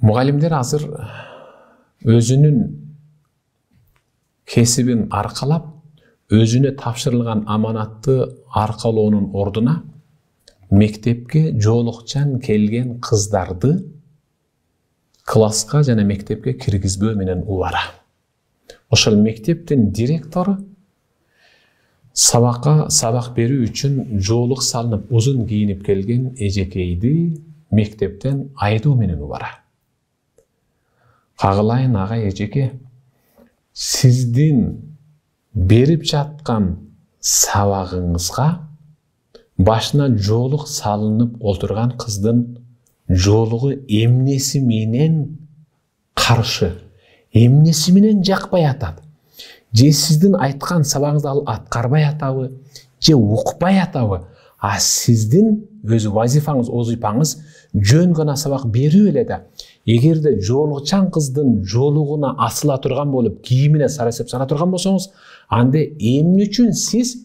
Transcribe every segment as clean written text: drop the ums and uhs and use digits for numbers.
Mugallimler azыр өзүнүн кесибин аркалап, өзүнө тапшырылган аманатты аркалоонун ордуна мектепке жоолукчан келген кыздарды класска жана мектепке киргизбөө менен убара. Ошол мектептин директору сабак берүү үчүн жоолук салынып узун кийинип келген эжекейди мектептен айдоо менен убара. Кагылайын агай эжеке, сиздин берип жаткан сабагыңызга башына жоолук салынып олтурган кыздын жоолугу эмнеси менен каршы, эмнеси менен жакпай атат? Же сиздин айткан сабагыңызды ал аткарбай атабы, же укпай атабы? А сиздин өз вазифаңыз, озипаңыз жөн гана сабак берүү эле да. Эгерде жоолукчан кыздын жоолугуна асыла турган болуп, кийимине сарасеп сана турган болсоңуз, анда эмне үчүн сиз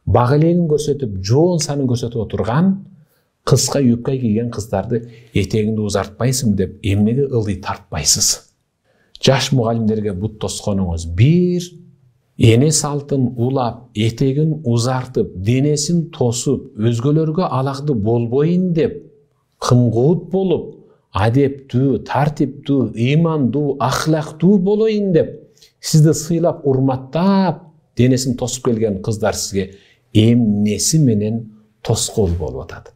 бак элегин көрсөтүп, жоон санын көрсөтүп отурган кыска юбка кийген кыздарды этегиңди узартпайсың деп эмнеге ылдый тартпайсыз? Жаш мугалимдерге бут тосконуңуз бир, эне салтын улап, этегин узартып, денесин тосуп, өзгөлөргө алакты болбойн деп, кымкуут болуп, адептүү, тартиптүү, ыймандуу, ахлактуу болоюн деп, сизди сыйлап, урматтап, денесин тосуп келген кыздар сизге эмнеси менен тоскоол болуп атат?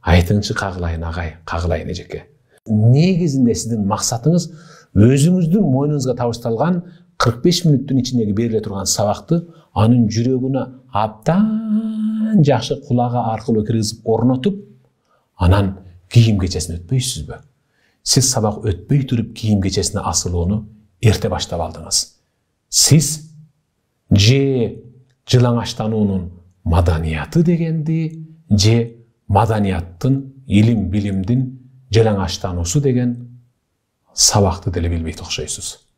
Айтыңчы Кагылайын агай, Кагылайын эжеке. Негизинде сиздин максатыңыз өзүңүздүн мойнуңузга табышталган 45 мүнөттүн ичиндеги бериле турган сабакты анын жүрөгүнө абдан жакшы кулагы аркылуу киргизип орнотуп, анан кийим кечесине өтпөйсүзбү? Сиз сабак өтпөй туруп кийим кечесине асылууну эрте баштап алдыңыз. Сиз же жылаңачтануунун маданияты дегенди, же маданияттын, илим билимдин жалаңачтануусу деген сабакты деле билбейт окшойсуз.